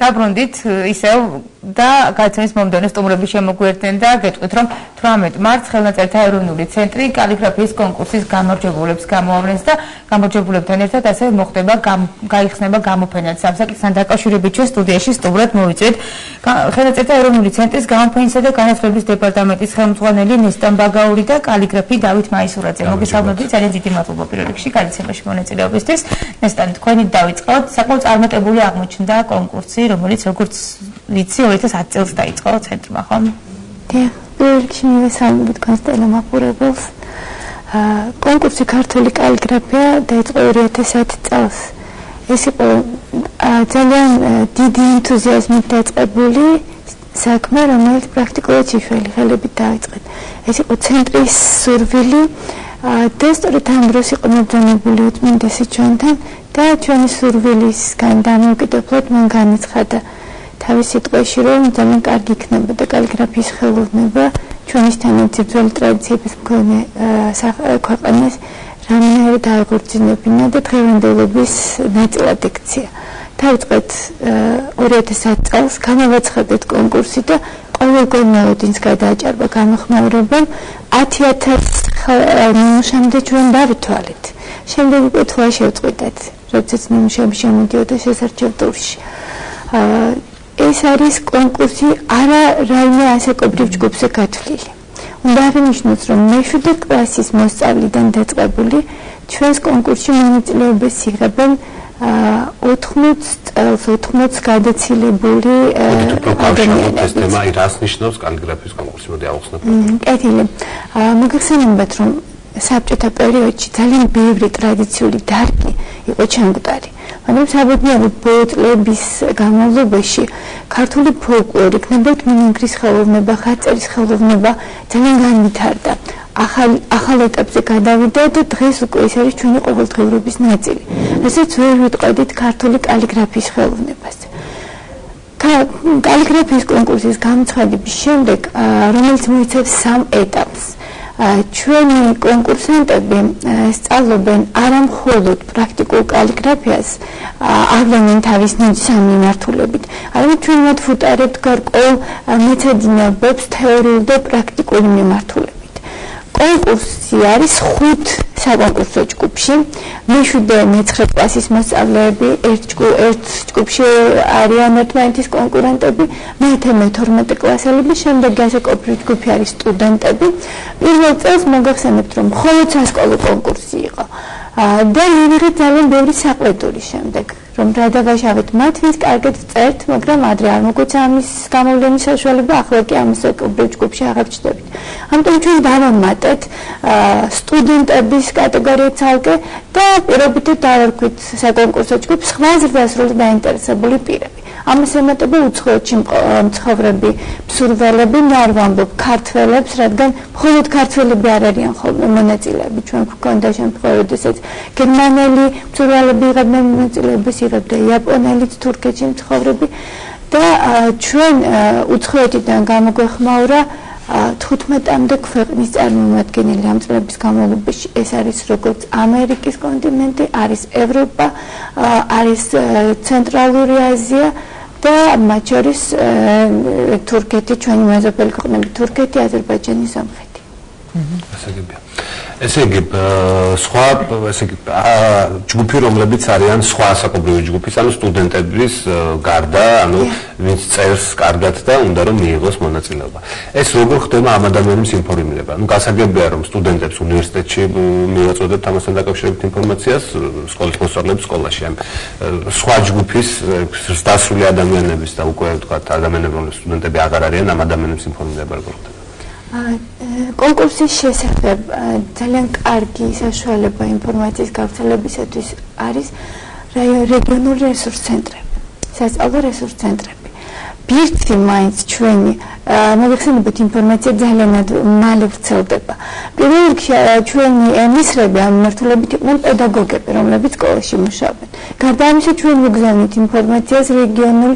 დაბრუნდით ისევ და გადაცემის მომდევნო სტუმრების შემოგვიერთდნენ და გეტყვით რომ 18 მარტს ხელნაწერთა ეროვნული ცენტრი კალიგრაფიის კონკურსის გამარჯვებულებს გამოავლენს და გამარჯვებულებთან ერთად ასევე მოხდება გაიხსნება გამოფენაც. სამსაკითხთან დაკავშირებით ჩვენ სტუდიაში სტუმრად მოვიწვიეთ ხელნაწერთა ეროვნული ცენტრის გამოფენისა და განათლების დეპარტამენტის ხელმძღვანელი ნესტან ბაგაური და კალიგრაფი დავით მაისურაძე. მოგესალმებით, ძალიან დიდი მადლობა პირველ რიგში გადაცემაში მონაწილეობისთვის. ნესტან, თქვენი დავიწყოთ. საკმაოდ წარმატებული აღმოჩნდა კონკურსი, რომელიც როგორც ვიცი 2010 წელს დაიწყო ცენტრმა, ხო? დიახ, პირველ რიგში მივესალმებით თქვენს ტელემაყურებელს. კონკურსი ქართული კალიგრაფია დაიწყო 2010 წელს. ეს იყო ძალიან დიდი ენთუზიაზმით დაწყებული საქმე, რომელიც პრაქტიკულად შეშველი ხელებით დაიწყეთ. ეს იყო ცენტრის სურვილი და სწორედ ამ დროს იყო მობრძანებული უწმინდესი ჩვენთან და ჩვენი სურვილისგან დამოუკიდებლად მან განაცხადა თავის სიტყვაში, რომ ძალიან კარგი იქნებოდა კალიგრაფიის ხელოვნება ჩვენი თანაძიებითი ტრადიციების მქონე ქვეყანას რამდენიმე დაეღორწინებინა და დღევანდელობის ნაწილად ექცია. დავიწყეთ 2010 წელს, გამოვაცხადეთ კონკურსი და ყოველგვარ მელოდინს გადააჭარბა გამოხმაურებამ 10,000 ნიმუშამდე ჩვენ დავითვალეთ. შემდეგი კითხვა შევწყვეტეთ, როდესაც ნიმუშები შემოდიოდა შესარჩევ ტურში. ეს არის კონკურსი არა რაიმე ასაკობრივ ჯგუფზე გათვლილი. უნდა აღინიშნოს, რომ მე-7 კლასის მოსწავლიდან დაწყებული ჩვენს კონკურსში მონაწილეობას იღებენ 80 წელს 80 გადაცილებული ადამიანები. ეს თემა რას ნიშნავს კალიგრაფიის კონკურსი? მოდი ავხსნათ. კეთილი. მოგეხსენებათ, რომ საბჭოთა პერიოდში ძალიან ბევრი ტრადიციული დარგი იყო ჩამგდარი. მაგრამ საბედნიეროდ ბოლო წლების განმავლობაში ქართული ფოლკლორი, იქნებოდ მინინგრის ხელოვნება, ხატწერის ხელოვნება ძალიან განვითარდა. ახალ ეტაპზე გადავიდა და დღეს უკვე ეს არის ჩვენი ყოველდღიურობის ნაწილი. რასაც ვერ ვიტყოდით ქართული კალიგრაფიის ხელოვნებას. კალიგრაფიის კონკურსის გამოცხადების შემდეგ, რომელიც მოიცავს 3 ეტაპს, ჩვენი კონკურსანტები სწავლობენ არა მხოლოდ პრაქტიკულ კალიგრაფიას, აღვლენენ თავის ნიჭს ამ მიმართულებით, არამედ ჩვენ მათ ვუტარებთ გარკვეულ მეცადინეობებს თეორიულ და პრაქტიკულ მიმართულებით. კონკურსი არის 5 საკონკურსო ჯგუფში. მე-7-9 კლასის მოსწავლეები ერთ ჯგუფში არიან ერთმანეთის კონკურენტები, მე-12 კლასელები, შემდეგ ასაკობრივი ჯგუფი არის სტუდენტები. პირველ წელს მოგახსენებთ, რომ მხოლოდ სასკოლო კონკურსი იყო და მივიღეთ ძალიან ბევრი საყვედური შემდეგ, რომ რა დავაშავეთ მათ, ვის კარგად წერთ, მაგრამ ადრე არ მოგვეცა ამის გამოვლენის საშუალება, ახლა კი ამ ასაკობრივ ჯგუფში აღარ ვჩნდებით. ამიტომ ჩვენ დავამატეთ სტუდენტების კატეგორია ცალკე და პირობითად დავარქვით საკონკურსო ჯგუფს სხვა ზრდასრული დაინტერესებული პირები. ამას ემატება უცხოეთში მცხოვრები მსურველები, მე არ ვამბობ ქართველებს, რადგან მხოლოდ ქართველები არ არიან ხოლმე მონაწილეები. ჩვენ გვქონდა შემთხვევა, როდესაც გერმანელი მსურველები იღებდნენ მონაწილეობას, იღებდა იაპონელიც, თურქეთში მცხოვრები და ჩვენ უცხოეთიდან გამოგვეხმაურა 15-მდე ქვეყნის წარმომადგენელი ამ წლების განმავლობაში. ეს არის როგორც ამერიკის კონტინენტი, არის ევროპა, არის ცენტრალური აზია და მათ შორის თურქეთი, ჩვენი მეზობელი ქვეყნები, თურქეთი, აზერბაიჯანი, სომხეთი. ესე იგი, სხვა ჯგუფი, რომლებიც არიან სხვა ასაკობრივი ჯგუფის, ანუ სტუდენტების გარდა, ანუ ვინც წერს კარგად და უნდა რომ მიიღოს მონაწილეობა. ეს როგორ ხდება ამ ადამიანების ინფორმირება? ანუ გასაგებია, რომ სტუდენტებს უნივერსიტეტში მივაწოდებთ ამასთან დაკავშირებით ინფორმაციას, სკოლის მოსწავლეებს სკოლაში. სხვა ჯგუფის დასრული ადამიანების და უკვე ვთქვათ, ადამიანები, რომლებიც სტუდენტები აღარ არიან, ამ ადამიანების ინფორმირება როგორ ხდება? კონკურსის შესახებ ძალიან კარგი საშუალება ინფორმაციის გავრცელებისათვის არის რეგიონული რესურს ცენტრები, სასწავლო რესურს ცენტრები. ბირთვი მაინც ჩვენი მოგეხსენებათ ინფორმაცია ძალიან მალე ვრცელდება. პირველ რიგში ჩვენი ემისრები ამ მიმართულებით იყვნენ პედაგოგები, რომლებიც სკოლაში მუშაობენ. გარდა ამისა ჩვენ ვიგზავნით ინფორმაციას რეგიონულ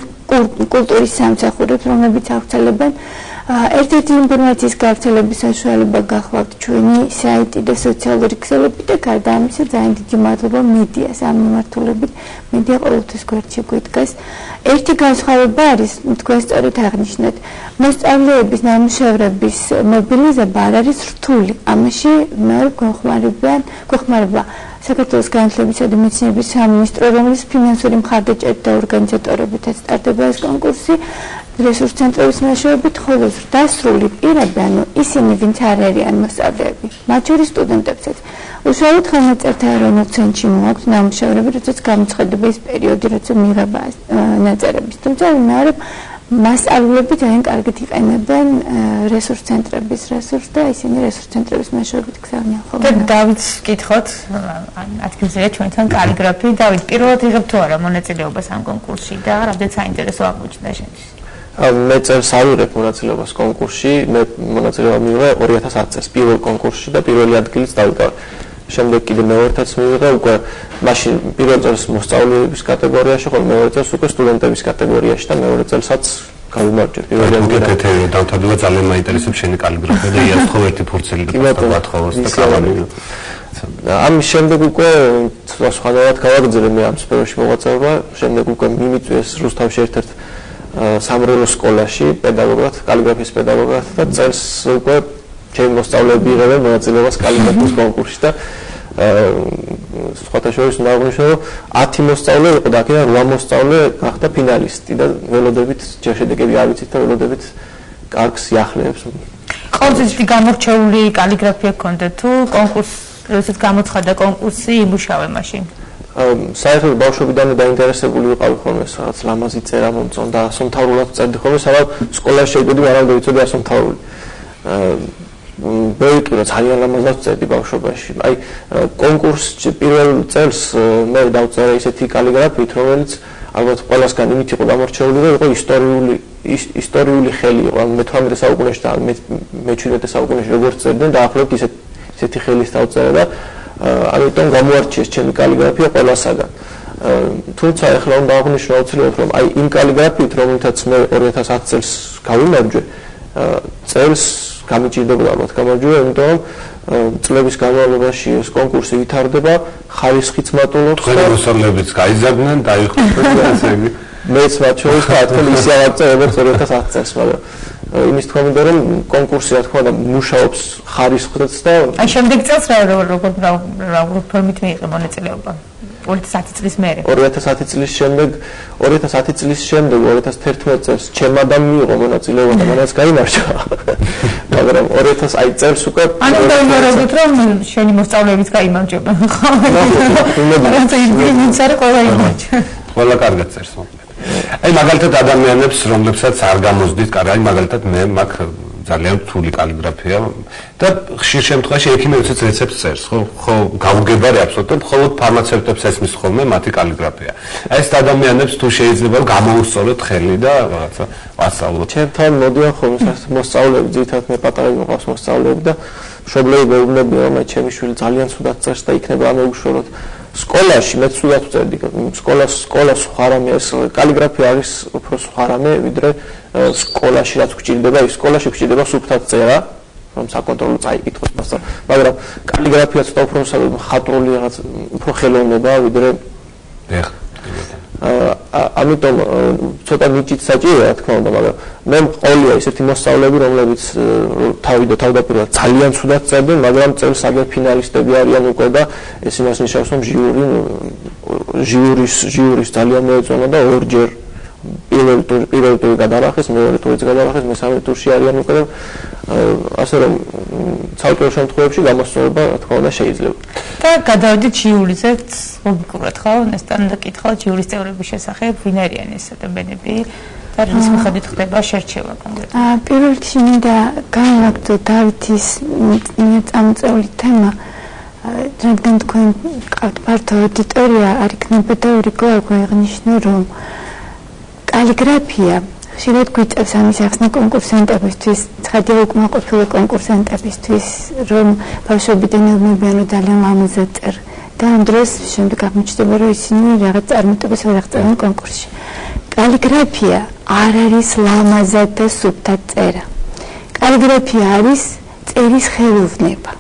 კულტურის სამსახურებს, რომლებიც ავრცელებენ ერთ-ერთი ინფორმაციის გავრცელების საშუალება გახლავთ ჩვენი საიტი და სოციალური ქსელები და გარდა ამისა ძალიან დიდი მადლობა მედიას ამ მიმართულებით მედია ყოველთვის გვერდში გვიდგას ერთი განსხვავება არის თქვენ სწორედ აღნიშნეთ მოსწავლეების ნამუშევრების მობილიზება არ არის რთული ამაში მე გვეხმარება საქართველოს განათლებისა და მეცნიერების სამინისტრო რომელიც ფინანსური მხარდაჭერით და ორგანიზატორებითაც სტარტდება ეს კონკურსი რესურს ცენტრების მეშვეობით ხოლო დასრული პირები ანუ ისინი ვინც არ არიან მოსწავლეები მათ შორის სტუდენტებსაც უშუალოდ ხელნაწერთა ეროვნულ ცენტრში მოაქვს ნამუშევრები როდესაც გამოცხადდება ის პერიოდი როცა მიიღება ნაწერების თუმცა მეორე მასწავლებლები ძალიან კარგად იყენებენ რესურს ცენტრების რესურსს და ისინი რესურს ცენტრების მეშვეობით გზავნიან ხოლმე და დავით გითხოთ ადგილზეა ჩვენთან კალიგრაფი დავით პირველად იღებ თუ არა მონაწილეობას ამ კონკურსში და რამდენად საინტერესო აღმოჩნდა შენთვის მე წელს ავიღებ მონაწილეობას კონკურსში მე მონაწილეობა მივიღე 2010 წელს პირველ კონკურსში და პირველი ადგილიც დავიკავე შემდეგ კიდე მეორეთაც მივიღე უკვე მაშინ პირველ წელს მოსწავლეების კატეგორიაში ხოლმე მეორე წელს უკვე სტუდენტების კატეგორიაში და მეორე წელსაც გავიმარჯვე პირველი ადგილი დავთვალე ძალიან მაინტერესებს შენი კალიგრაფია და იასხო ერთი ფურცელი და პასტავათხოვოს და კავანი ამის შემდეგ უკვე სხვადასხვანაირად გავაგრძელე მე ამ სფეროში მოღვაწეობა შემდეგ უკვე მიმიწვიეს რუსთავში ერთ-ერთ სამრევლო სკოლაში პედაგოგად კალიგრაფიის პედაგოგად და წელს უკვე ჩემი მოსწავლეები იღებენ მონაწილეობას კალიგრაფიის კონკურსში და სხვათა შორის უნდა აღვნიშნო რომ 10 მოსწავლე იყო და აქედან 8 მოსწავლე გახდა ფინალისტი და ველოდებით ჯერ შედეგები არ ვიცით და ველოდებით კარგს იახლეებს ყოველთვის გამორჩეული კალიგრაფია გქონდა თუ კონკურს როდესაც გამოცხადდა კონკურსი იმუშავე მაშინ საერთოდ ბავშვობიდანვე დაინტერესებული ვიყავი ხოლმე რაღაც ლამაზი წერა მომწონდა ასომთავრულად წერდი ხოლმე სადაც სკოლაში შევიდოდი მაგრამ არ ვიცოდი ასომთავრული ბეიკრა ძალიან ლამაზად წერდი ბავშვობაში აი კონკურსში პირველ წელს მე დავწერე ისეთი კალიგრაფიით რომელიც ალბათ ყველასგან იმით იყო გამორჩეული რომ იყო ისტორიული ხელი იყო მე-18 საუკუნეში და მე-17 საუკუნეში როგორც წერდნენ დაახლოებით ისეთი ხელის დავწერე და ამიტომ გამოარჩიეს ჩემი კალიგრაფია ყველასაგან თუმცა ახლა უნდა აღვნიშნო აუცილებლად რომ აი იმ კალიგრაფიით რომელთაც მე 2010 წელს გავიმარჯვე წელს გამიჭირდებოდა ალბათ გამარჯვება იმიტომ რომ წლების განმავლობაში ეს კონკურსი ვითარდება ხარისხიც მატულობს თქვენი მოსწავლეებიც გაიზარდნენ დაიხოცეს და ასე მეც მათ შორის მართლა ისე ავწერე როგორც 2010 წელს მაგრამ იმის თქმა უნდა რომ კონკურსი რა თქმა უნდა მუშაობს ხარისხს და აი შემდეგ წელს რა ფორმით მიიღე მონაწილეობა 2010 წლის მერე 2010 წლის შემდეგ 2011 წელს ჩემ адам მიიღო მონაწილეობა და მანაც გაიმარჯვა მაგრამ 2000 აი წელს უკვე ანუ დაიმარჯვეთ რომ შენი მოსწავლეებიც გაიმარჯვებენ ხო მაგრამ ის არის ყველა იმარჯვა ყველა კარგად წერს აი მაგალითად ადამიანებს რომლებსაც არ გამოძდით კარგი მაგალითად მე მაგ ძალიან რთული კალიგრაფია და ხშირ შემთხვევაში ექიმებიც რეცეპტს წერს ხო გაუგებარი აბსოლუტურად მხოლოდ ფარმაცევტებს ესმის ხოლმე მათი კალიგრაფია აი ეს ადამიანებს თუ შეიძლება გამოუსწოროთ ხელი და რაღაცა ვასწავლოთ ჩემთან მოდიან ხოლმე მოსწავლეები ძირითადად მე პატარა ვიყავს მოსწავლეები და მშობლები მეუბნებიან რომ ჩემი შვილი ძალიან ცუდად წერს და იქნება ამეუშოროთ სკოლაში მე ცუდად ვწერდი სკოლა სხვა რამე ეს კალიგრაფია არის უფრო სხვა რამე ვიდრე სკოლაში რაც გვჭირდება ის სკოლაში გვჭირდება სუფთად წერა რომ საკონტროლო წაიკითხოს მასწავლე მაგრამ კალიგრაფია ცოტა უფრო ხატრული რაღაც უფრო ხელოვნება ვიდრე ამიტომ ცოტა ნიჭით საჭიროა რა თქმა უნდა მაგრამ მე მყოლია ისეთი მოსწავლეები რომლებიც თავდაპირველად ძალიან ცუდად წერდნენ მაგრამ წელს აგერ ფინალისტები არიან უკვე და ეს იმას ნიშნავს რომ ჟიურის ძალიან მოეწონა და ორჯერ პირველ ტური გადაარახეს მეორე ტურიც გადაარახეს მესამე ტურში არიან უკვე და ასე რომ ცალკეულ შემთხვევებში გამოსწორება რა თქმა უნდა შეიძლება და გადავიდით ჟიურიზეც ლოგიკურად ხო ესთან და კითხავთ ჟიურის წევრების შესახებ ვინ არიან ეს ადამიანები და რის მიხედვით ხდება შერჩევა კონკრეტულად პირველ რიგში მინდა განვაგრძო დავითის წამოწეული თემა რადგან თქვენ გყავთ ფართო აუდიტორია არ იქნებოდა ორიგო აღვნიშნო რომ კალიგრაფია ხშირად გვიწევს ამის ახსნა კონკურსანტებისთვის, ცხადია უკმაყოფილო კონკურსანტებისთვის, რომ ბავშვობიდან ელმებიან რომ ძალიან ლამაზად წერ და ამ დროს შემდეგ აღმოჩნდება რომ ისინი რაღაც წარმატებას ვერ აღწევენ კონკურსში. კალიგრაფია არ არის ლამაზად და სუფთად წერა. კალიგრაფია არის წერის ხელოვნება.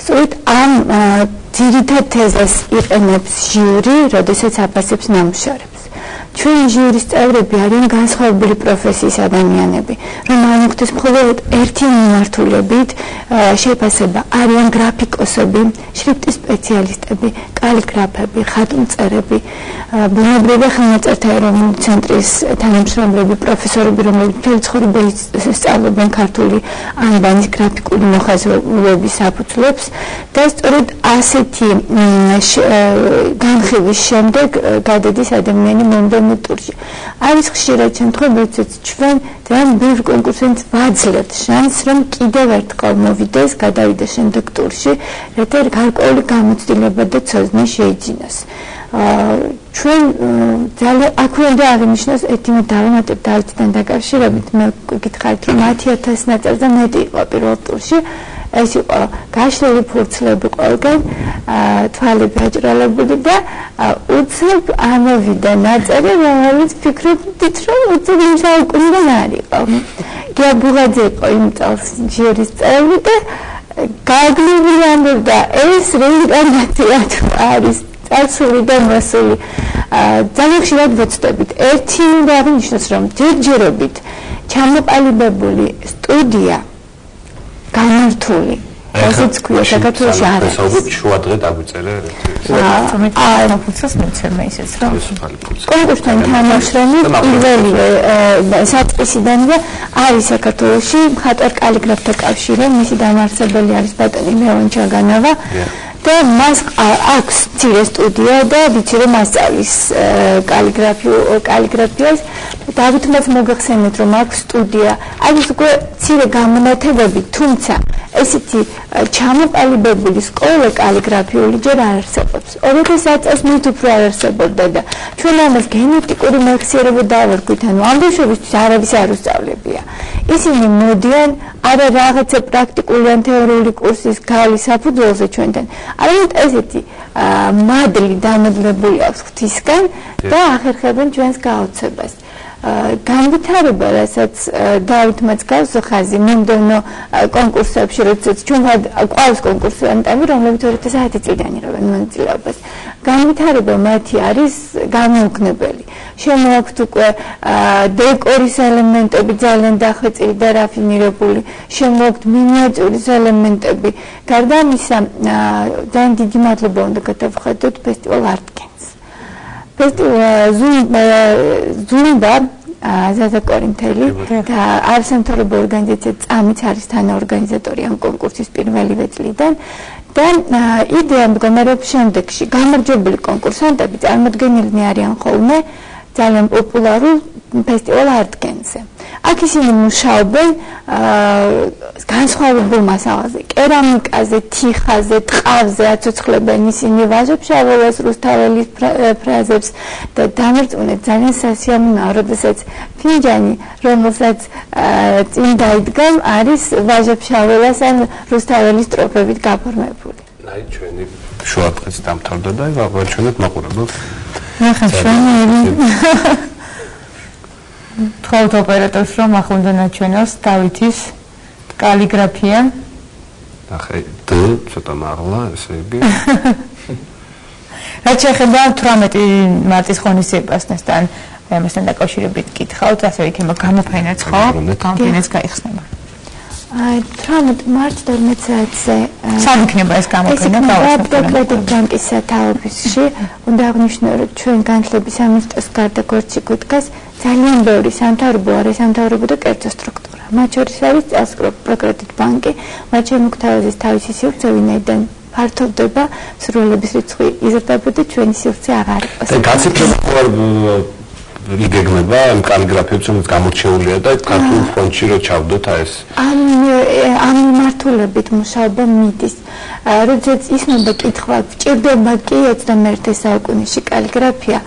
სწორედ ამ ძირითად თეზას იყენებს ჟიური, როდესაც აფასებს ნამუშევრებს. ჩვენი ჟიურის წევრები არიან განსხვავებული პროფესიის ადამიანები, რომელთაც მხოლოდ ერთი მიმართულებით შეფასება არიან გრაფიკოსები, შრიფტის სპეციალისტები, კალიგრაფები, ხატმწერები, ბუნებრივი ხელნაწერთა ეროვნული ცენტრის თანამშრომლები, პროფესორები, რომლებიც მთელი ცხოვრება სწავლობენ ქართული ანბანის გრაფიკული მოხაზულობის საფუძვლებს და სწორედ ასეთი განხილვის შემდეგ გადადის ადამიანი მომდევნო ტურში. არის ხშირად შემთხვევები, როდესაც ჩვენ ძალიან ბევრ კონკურსენტს ვაძლევთ შანსს, რომ კიდევ ერთხელ მოვიდეს, გადავიდეს შემდეგ ტურში, რათა გარკვეული გამოცდილება და ცოდნა შეიძინოს. ჩვენ ძალიან აქვე უნდა აღინიშნოს ეთიმო დავამატებ დავითთან დაკავშირებით, მე გითხარით, რომ 10,000 ნაწილზე მეტი იყო პირველ ტურში. ეს იყო გაშლილი ფურცლები ყველგან, თვალები აჭრალებული და უცებ ამოვიდა ნაწერი, რომელიც ფიქრობდით, რომ უცებ იმ საუკუნიდან არისო. გიაბუღაძე იყო იმ წელს ჟიურის წევრი და გაგლილი ამბობდა, ეს რეინკარნაცია არის წარსული და მოსული. ძალიან ხშირად ვეცდებით. ერთი უნდა აღინიშნოს, რომ ჯერჯერობით ჩამოყალიბებული სტუდია გამართული. ესეც ქვია საქართველოში არ არის. ეს შუადღე დაგვიწერე. ფულცას მიცემე ისეც რომ კონკურსთან თანამშრომელი პირველივე საწყისიდანვე არის საქართველოში მხატვარ კალიგრაფთა კავშირი, მისი დამაარსებელი არის ბატონი ლეონ ჩაგანოვა. და მას აქვს მცირე სტუდია და ვიცი რომ მასწავლის კალიგრაფიას. დავით მას მოგახსენეთ რომ აქვს სტუდია, არის უკვე მცირე გამონათებები, თუმცა ესეთი ჩამოყალიბებული სკოლა კალიგრაფიული ჯერ არ არსებობს. 2010 წელს მით უფრო არ არსებობდა და ჩვენ ამას გენეტიკური მეხსიერება დავარქვით, ანუ ამ ბავშვებისთვის არავის არ უსწავლებია. ისინი მოდიან არა რაღაცა პრაქტიკული ან თეორიული კურსის გალის საფუძველზე ჩვენთან. არამედ ესეთი მადლი დამადლებული აქვს ღვთისგან და ახერხებენ ჩვენს გაოცებას. განვითარება, რასაც დავითმაც გავს ხაზი მომდევნო კონკურსებში, როდესაც ჩვენ ყავს კონკურსანტები, რომლებიც 2010 წლიდან იღებენ მონაწილეობას. განვითარება მათი არის გამოუგნებელი. შემოაქვთ უკვე დეკორის ელემენტები ძალიან დახვეწილი და რაფინირებული, შემოაქვთ მინიატურის ელემენტები. გარდა ამისა, ძალიან დიდი მადლობა უნდა გადავხადოთ ფესტივალ ArtGens. ზუმბა ზაზა კორინთელი და არასამთავრობო ორგანიზაცია წამიც არის თანაორგანიზატორი ამ კონკურსის პირველივე წლიდან და იდეა მდგომარეობს შემდეგში. გამარჯვებული კონკურსანტები წარმოდგენილნი არიან ხოლმე ძალიან პოპულარულ ფესტივალ ArtGens-ზე. აქ ისინი მუშაობენ განსხვავებულ მასალაზე, კერამიკაზე, თიხაზე, ტყავზე, აცოცხლებენ ისინი ვაჟა-ფშაველას, რუსთაველის ფრაზებს და დამერწმუნეთ ძალიან სასიამოვნოა, როდესაც ფინჯანი, რომელსაც წინ დაიდგა, არის ვაჟა-ფშაველას ან რუსთაველის სტროფებით გაფორმებული. აი ჩვენი შუადღეც დამთავრდა და ვაღვაჩვენებთ მაყურებელს. ნახე ჩვენი თხოვთ ოპერატორს რომ ახლა უნდა ნაჩვენოს დავითის კალიგრაფია. ნახე დ ცოტა მაღლა ესე იგი. რაც შეეხება 18 მარტის ღონისძიებასთან ამასთან დაკავშირებით გითხავთ, ასე იქნება გამოფენაც ხო? გამოფენაც გაიხსნება. 18 მარტს 12 საათზე სამ იქნება ეს გამოფენა დავასრულებთ ბანკის სათავო ოფისში. უნდა აღნიშნო, რომ ჩვენ განათლების სამინისტროს გარდა გორციკო დგას ძალიან ბევრი სამთავრობო, არასამთავრობო და კერძო სტრუქტურა. მათ შორის არის წელსკროპ ბანკი, მათ შემოგთავაზეს თავისი სივრცე, ვინაიდან ფართოვდება სრულების რიცხვი იზრდება და ჩვენი სივრცე აღარ იყოს. და გაცილებით იგეგმება ამ კალიგრაფიებს, რომელიც გამორჩეულია და ქართულ ფონდში რო ჩავდოთ ეს. ამ მიმართულებით მუშაობა მიდის. როდესაც ისმოდა კითხვა, ჭირდება კი 21 საუკუნეში კალიგრაფია.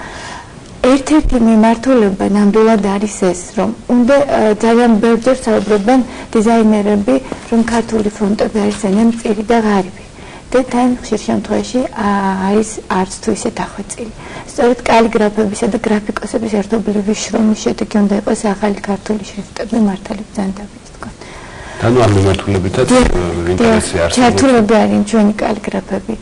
ერთ-ერთი მიმართულება ნამდვილად არის ეს, რომ უნდა ძალიან ბევრჯერ საუბრობენ დიზაინერები, რომ ქართული ფონტები არის ძალიან მწირი და ღარიბი. და თან ხშირ შემთხვევაში არის არც თუ ისე დახვეწილი. სწორედ კალიგრაფებისა და გრაფიკოსების ერთობლივი შრომის შედეგი უნდა იყოს ახალი ქართული შრიფტები მართალი ბრძანდებით თქვა. და ნუ ამ მიმართულებითაც ინტერესი არსებობს. ჩართულები არიან ჩვენი კალიგრაფები.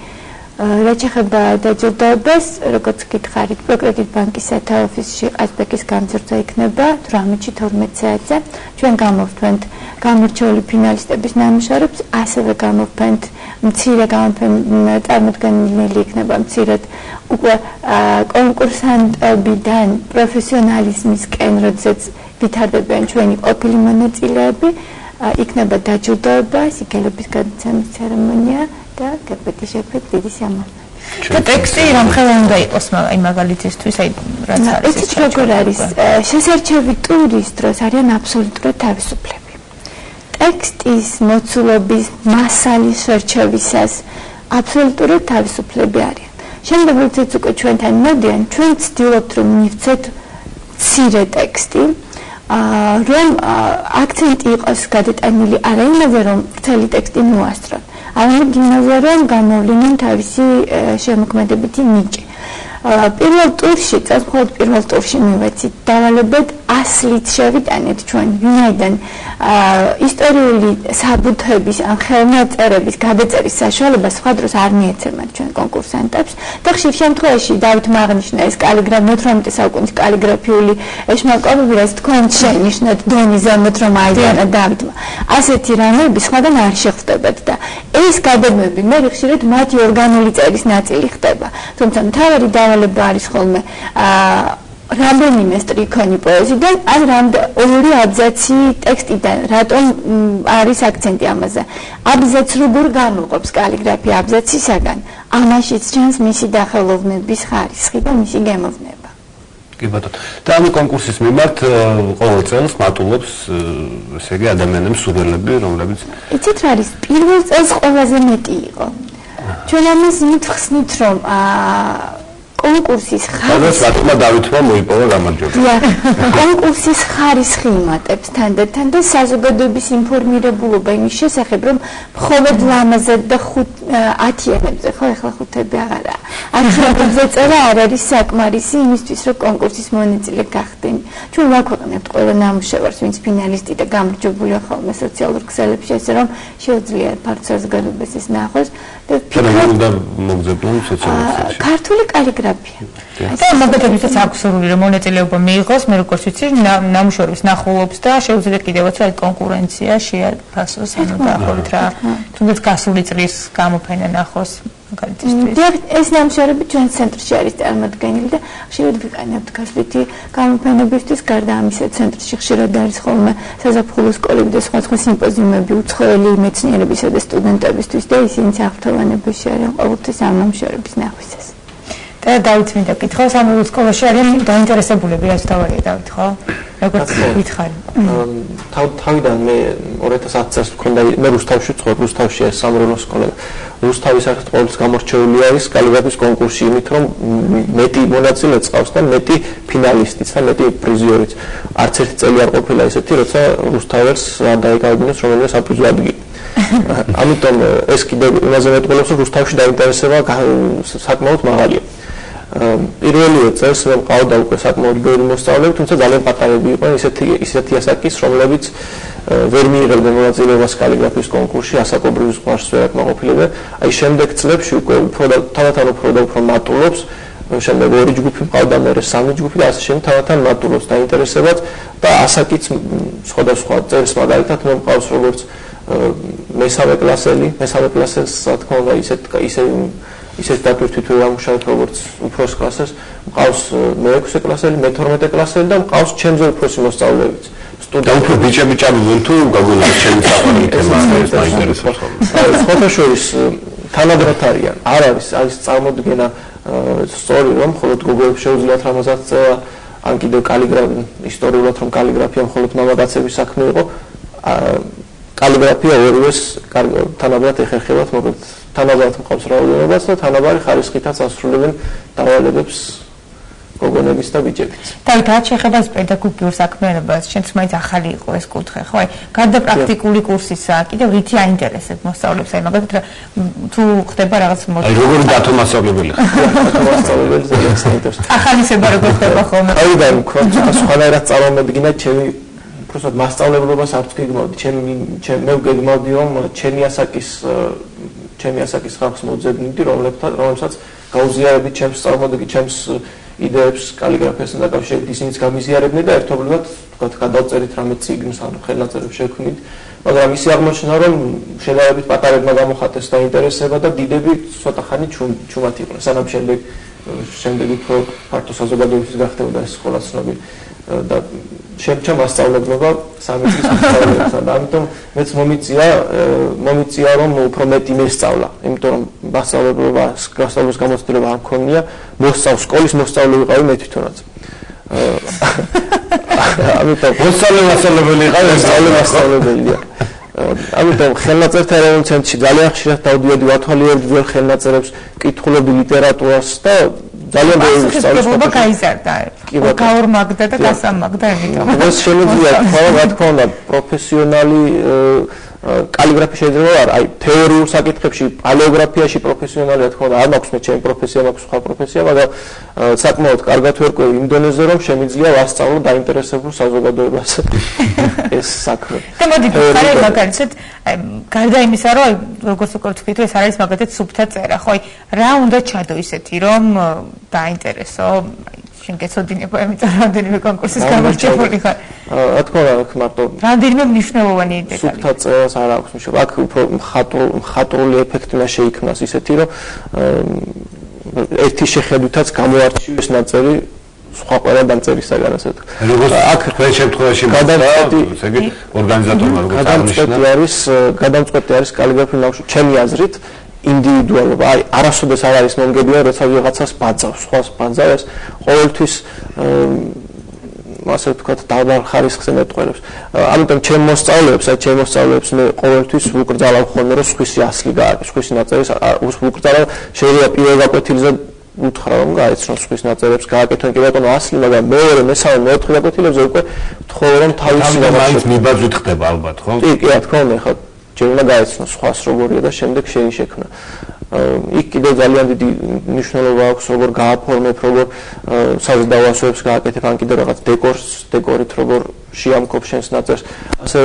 რაც ეხება დაჯილდოებას, როგორც გითხარით, პროკრედიტ ბანკის სათავო ოფისში ყაზბეგის გამგზავრება იქნება 18-12 საათზე. ჩვენ გამოვთქვენთ გამორჩეული ფინალისტების ნამუშევრებს, ასევე გამოვთქვენთ მცირე წარმოდგენილი იქნება მცირედ უკვე კონკურსანტებიდან პროფესიონალიზმისკენ, როდესაც ვითარდებიან ჩვენი ყოფილი მონაწილეები, იქნება დაჯილდოება, სიგელების გადაცემის ცერემონია და გეპეტიშებთ დიდი სამართლი. და ტექსტი რამხელა უნდა იყოს აი მაგალითისთვის, აი რაც არის ეს. ეს როგორ არის? შესარჩევი ტურის დროს არიან აბსოლუტურად თავისუფლები. ტექსტის მოცულობის მასალის შერჩევისას აბსოლუტურად თავისუფლები არიან. შემდეგ როდესაც უკვე ჩვენთან მოდიან, ჩვენ ვცდილობთ რომ მივცეთ მცირე ტექსტი, რომ აქცენტი იყოს გადატანილი არა იმაზე, რომ მთელი ტექსტი მოასწრონ, არამედ იმაზე, რომ გამოვლინონ თავისი შემოქმედებითი ნიჭი. პირველ ტურში, წელს პირველ ტურში მივეცით დავალებად 100 ლით შევიტანეთ ჩვენ, ვინაიდან ისტორიული საბუთების ან ხელნაწერების გადაწერის საშუალება სხვა დროს არ მიეცემათ ჩვენ კონკურსანტებს და ხშირ შემთხვევაში დავითმა აღნიშნა ეს კალიგრაფია 18 საუკუნის კალიგრაფიული ეშმაკობები, რაც თქვენ შენიშნათ დონის ზემოთ რომ აიძანა დავითმა. ასეთი რამები სხვაგან არ შეხვდებათ და ეს გადაბმები მე ხშირად მათი ორგანული წერის ნაწილი ხდება. თუმცა მთავარი დავალება არის ხოლმე რამდენიმე სტრიქონი პოეზიიდან, ან ორი აბზაცი ტექსტიდან, რატომ არის აქცენტი ამაზე. აბზაცს როგორ გამოყოფს კალიგრაფია აბზაცისაგან, ამაშიც ჩანს მისი დახელოვნების ხარისხი და მისი გემოვნება. კი ბატონო. და ამ კონკურსის მიმართ ყოველ წელს მატულობს ესე იგი ადამიანების სურვილები, რომლებიც იცით რა არის? პირველ წელს ყველაზე მეტი იყო. ჩვენ ამას იმით ხსნით, რომ კონკურსის ხარისხი ბატონმა დავითმა მოიპოვა გამარჯვება. კონკურსის ხარისხი იმატებს თანდათან და საზოგადოების ინფორმირებულობა იმის შესახებ, რომ მხოლოდ ლამაზე და 10-იანებზე, ხო ეხლა 5-ები აღარაა. 10-იანებზე წერა არ არის საკმარისი იმისთვის, რომ კონკურსის მონაწილე გახდნენ. ჩვენ ვაქვეყნებთ ყველა ნამუშევარს, ვინც ფინალისტი და გამარჯვებულია ხოლმე სოციალურ ქსელებში, ესე რომ შეუძლია ფართო საზოგადოებას ეს ნახოს და ფიქრობ უნდა მოგზაურონ სოციალურ ქსელში. ქართული კალიგრაფია. და მაგათებისაც აქვს სურვილი რომ მონაწილეობა მიიღოს, მე როგორც ვიცი, ნამუშევრების ნახულობს და შეუძლია კიდევაც რა კონკურენცია შეაფასოს, ანუ დაახლოებით რა, თუნდაც გასული წლის გამოფენა ნახოს. ეს ნამუშევრები ჩვენ ცენტრში არის წარმოდგენილი და ხშირად ვიყენებთ გასვლითი გამოფენებისთვის, გარდა ამისა ცენტრში ხშირად არის ხოლმე საზაფხულო სკოლები და სხვა სიმპოზიუმები უცხოელი მეცნიერებისა და სტუდენტებისთვის და ისინი საფრთხიანობაში არიან ყოველთვის ამ ნამუშევრების ნახვისას. და დავით მინდა კითხოს, ამ სკოლაში არიან დაინტერესებულები, რაც თავარია დავით, ხო? როგორც გითხარი. თავიდან მე 2010 წელს მქონდა მე რუსთავში ვცხოვრობ, რუსთავში არის სამრევლო სკოლა. რუსთავის საერთოდ ყოველთვის გამორჩეული არის კალიგრაფიის კონკურსი იმით, რომ მეტი მონაწილე წავს და მეტი ფინალისტიც და მეტი პრიზიორიც. არც ერთი წელი არ ყოფილა ისეთი, როცა რუსთაველს არ დაიკავებინოს რომელიმე საპრიზო ადგილი. ამიტომ ეს კიდევ იმაზე მეტყველებს, რომ რუსთავში დაინტერესება საკმაოდ მაღალია. პირველივე წელს მე მყავდა უკვე საკმაოდ ბევრი მოსწავლეები, თუმცა ძალიან პატარები იყვნენ ისეთი ასაკის, რომლებიც ვერ მიიღებდნენ მონაწილეობას კალიგრაფიის კონკურსში, ასაკობრივი ზღვარს ვერ აკმაყოფილებდნენ. აი შემდეგ წლებში უკვე თავთან უფრო მატულობს, შემდეგ ორი ჯგუფი მყავდა, მერე სამი ჯგუფი და ასე შემდეგ თავთან მატულობს დაინტერესებაც და ასაკიც სხვადასხვა წელს მაგალითად მე მყავს როგორც მესამე კლასელს, რა თქმა უნდა, ისეთ დატვირთვით ვამუშავებ როგორც უფროს კლასეს, მყავს მე-6 კლასელი, მე-12 კლასელი და მყავს ჩემზე უფროსი მოსწავლეებიც. და უფრო ბიჭები ვინ თუ გაგონია ჩემი საყვარელი თემა ეს მაინტერესებს ხოლმე. სხვათა შორის თანაბრად არიან. არ არის წარმოდგენა სწორი, რომ მხოლოდ გოგოებს შეუძლიათ რამაზად წევა, ან კიდევ ისტორიულად რომ კალიგრაფია მხოლოდ მამაკაცების საქმე იყო. კალიგრაფია ორივეს თანაბრად ეხერხებათ, მოკლედ თანაბრად მყავს რაოდენობაც და თანაბარი ხარისხითაც ასრულებენ დავალებებს გოგონების და ბიჭებიც. დავით, რაც შეეხება პედაგოგიურ საქმიანობას, შენც მაინც ახალი იყო ეს კუთხე, ხო? აი, გარდა პრაქტიკული კურსისა, კიდევ რითი აინტერესებს მოსწავლეებს, აი მაგალითად თუ ხდება რაღაც აი, როგორი დათომასწავლებელი ხარ? დათომასწავლებელი ზოგადად საინტერესო. ახალისება როგორ ხდება ხოლმე? თავიდან მქონდა სხვანაირად წარმომედგინა ჩემი უბრალოდ მასწავლებლობას არ ვგეგმავდი, მე ვგეგმავდი რომ ჩემი ასაკის ხალხს მოძებნიდი, რომლებსაც გაუზიარებდი ჩემს წარმოდგენას, ჩემს იდეებს კალიგრაფიასთან დაკავშირებით, ისინიც გამიზიარებდნენ და ერთობლივად თქვათ გადავწერით რამე წიგნს, ანუ ხელნაწერებს შევქმნით, მაგრამ ისე აღმოჩნდა რომ შედარებით პატარებმა გამოხატეს დაინტერესება და დიდები ცოტა ხანი ჩუმად იყვნენ, სანამ შემდეგ უფრო ფართო საზოგადოების გახდებოდა ეს სკოლა ცნობი და შემჩა მასწავლებლობა 3 წლის მასწავლებლობასა და ამიტომ მეც მომიწია რომ უფრო მეტი მესწავლა, იმიტომ რომ მასწავლებლის გამოცდილება არ მქონია, სკოლის მოსწავლე ვიყავი მე თვითონაც. ამიტომ მოსწავლებელი იყავი, მასწავლებელია. ამიტომ ხელნაწერთა ეროვნულ ცენტრში ძალიან ხშირად დავდიოდი ვათვალიერებდი ძველ ხელნაწერებს, კითხულობდი ლიტერატურას და ძალიან ბევრი სწავლება გაიზარდა. გაორმაგდა და გასამაგდა ამიტომ. ეს შეიძლება რა თქმა უნდა პროფესიონალი კალიგრაფი შეიძლება აი თეორიულ საკითხებში, პალეოგრაფიაში პროფესიონალი რა თქმა უნდა არ მაქვს მე ჩემი პროფესია, მაქვს სხვა პროფესია, მაგრამ საკმაოდ კარგად ვერკვევი იმ დონეზე რომ შემიძლია ვასწავლო დაინტერესებულ საზოგადოებას ეს საქმე. და მოდი ხარ მაგალითად გარდა იმისა რომ როგორც ვთქვით ეს არის მაგალითად სუფთა წერა, ხო? რა უნდა ჩადო ისეთი რომ დაინტერესო შენ გეცოდინება იმიტომ რამდენიმე კონკურსის გამარჯვებული ხარ. რა თქმა უნდა მარტო რამდენიმე მნიშვნელოვანი იდეა. სუფთა წერას არ აქვს მნიშვნელობა. აქ უფრო მხატვრული ეფექტი უნდა შეიქმნას ისეთი რომ ერთი შეხედვითაც გამოარჩიოს ნაწერი სხვა ყველა დამწერისაგან ასე ვთქვი. აქ თქვენ შემთხვევაში ორგანიზატორმა როგორც გადამწყვეტი არის კალიგრაფიული ნავშრომი ჩემი აზრით ინდივიდუალობა. აი არასოდეს არ არის მომგებია როცა ვიღაცას ბაძავს, სხვას ბაძავს, ყოველთვის ასე ვთქვათ დაბალ ხარისხზე მეტყველებს. ამიტომ ჩემ მოსწავლეებს მე ყოველთვის ვუკრძალავ ხოლმე რომ სხვისი ასლი გააკეთოს, სხვისი ნაწერის ვუკრძალავ შეიძლება პირველ გაკვეთილზე უთხრა რომ გაეცნო სხვის ნაწერებს გააკეთონ კი ბატონო ასლი, მაგრამ მეორე, მესამე, მეოთხე გაკვეთილებზე უკვე ვთხოვე რომ თავისი მაინც მიბაძვით ხდება ალბათ, ხო? კი, რა თქმა უნდა, ხა ჯერ უნდა გაეცნო სხვას როგორია და შემდეგ შენი შექმნა. იქ კიდევ ძალიან დიდი მნიშვნელობა აქვს როგორ გააფორმებ, როგორ საზრდაო ასოებს გააკეთებ, ან კიდევ რაღაც დეკორით როგორ შეამკობ შენს ნაწერს. ასე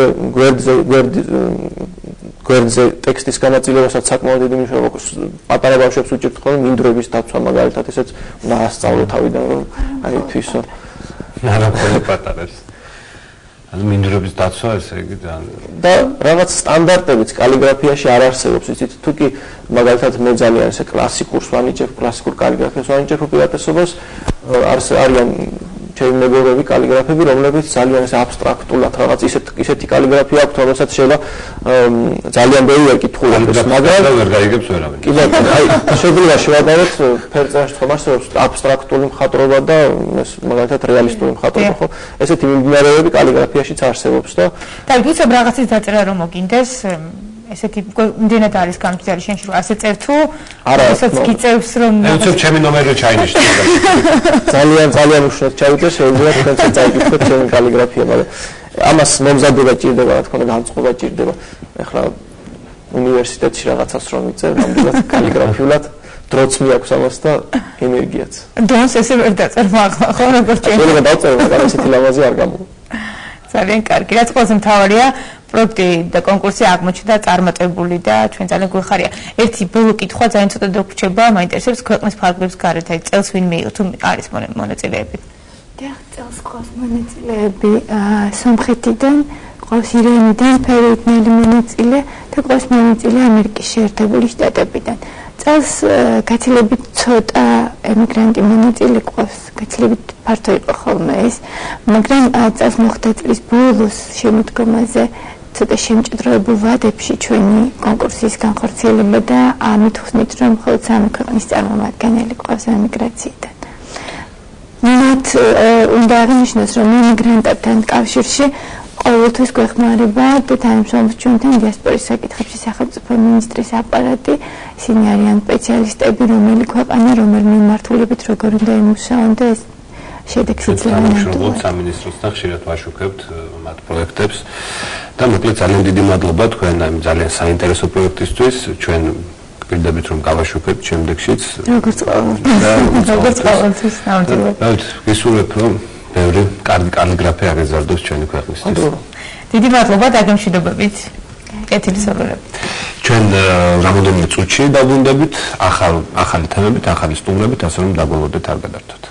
გვერდზე ტექსტის განაწილებასაც საკმაოდ დიდი მნიშვნელობა აქვს. პატარა ბავშვებს უჭირთ ხოლმე მინდვრების დაცვა მაგალითად, ესეც უნდა ასწავლო თავიდან რომ აი თვისო. არა ხოლმე პატარებს. ანუ მინდვრების დაცვა ესე იგი ძალიან და რაღაც სტანდარტებიც კალიგრაფიაში არ არსებობს, იცით, თუ კი მაგალითად მე ძალიან ესე კლასიკურ კალიგრაფიას ვანიჭებ უპირატესობას, არიან ჩემი მეგობრები კალიგრაფები, რომლებიც ძალიან ესე აბსტრაქტულად რაღაც ისეთი კალიგრაფია აქვთ, რომელსაც შეიძლება ძალიან ბევრი ვერ კითხულობდეს, მაგრამ ვერ გაიგებს ვერავინ. კი ბატონო, აი შეიძლება შევადაროთ ფერწერაში თქო არსებობს აბსტრაქტული მხატვრობა და ეს მაგალითად რეალისტური მხატვრობა, ხო? ესეთი მიმდინარეობები კალიგრაფიაშიც არსებობს და ვიცნობ რაღაცის დაწერა რომ მოგინდეს ესეთი იმდენად არის გამჭირვალე შენში რომ ასე წერ თუ ასაც გიწევს რომ უცებ ჩემი ნომერი ჩაინიშნე ძალიან უშუალოდ ჩავიდე შეიძლება თქვენც წაიკითხოთ ჩემი კალიგრაფია, მაგრამ ამას მომზადება ჭირდება, რა თქმა უნდა, განწყობა ჭირდება. ეხლა უნივერსიტეტში რაღაცას რომ ვიწევ, ნამდვილად კალიგრაფიულად დროც მიაქვს ამას და ენერგიაც. დონს ესე ვერ დაწერ მაგლა, ხო, როგორც ჩემი. შეიძლება დავწერო, მაგრამ ესეთი ლამაზი არ გამოვა. ძალიან კარგი. რაც ყველაზე მთავარია, პროექტი და კონკურსი აღმოჩნდა წარმატებული და ჩვენ ძალიან გვეხარია. ერთი ბოლო კითხვა ძალიან ცოტა დაგვრჩება, მაინტერესებს ქვეყნის ფარგლებს გარეთ, აი წელს ვინ მიიღო თუ არის მონაწილეები? წელს ყავს მონაწილეები სომხეთიდან, ყავს ირანიდან, ფეროიდნელი მონაწილე და ყავს მონაწილე ამერიკის შეერთებული შტატებიდან. წელს გაცილებით ცოტა ემიგრანტი მონაწილე ყავს, გაცილებით ფართო იყო ხოლმე ეს, მაგრამ წელს მოხდა წლის ბოლოს შემოდგომაზე ცოტა შემჭიდროებულ ვადებში ჩვენი კონკურსის განხორციელება და ამით ხსნით რომ მხოლოდ 3 ქვეყნის წარმომადგენელი ყავს ემიგრაციიდან. მათ უნდა აღინიშნოს რომ ემიგრანტებთან კავშირში ყოველთვის გვეხმარება და თანამშრომლობს ჩვენთან დიასპორის საკითხებში სახელმწიფო მინისტრის აპარატი. ისინი არიან სპეციალისტები, რომელი ქვეყანა, რომელი მიმართულებით როგორ უნდა იმუშაონ და ეს შედეგს იძლევა. თანამშრომლობთ სამინისტროსთან, ხშირად ვაშუქებთ მათ პროექტებს და მოკლედ ძალიან დიდი მადლობა თქვენ ამ ძალიან საინტერესო პროექტისთვის. ჩვენ გვირდებით რომ გავაშუქებთ შემდეგშიც. როგორც ყოველთვის, ნამდვილად. გისურვებ რომ ბევრი კარგი კალიგრაფი აღეზარდოს ჩვენი ქვეყნისთვის. დიდი მადლობა დაგემშვიდობებით. კეთილსურვილებით. ჩვენ რამოდენიმე წუთში დაბრუნდებით ახალი თემებით, ახალი სტუმრებით, ასე რომ დაგვალოდეთ არ გადართოთ.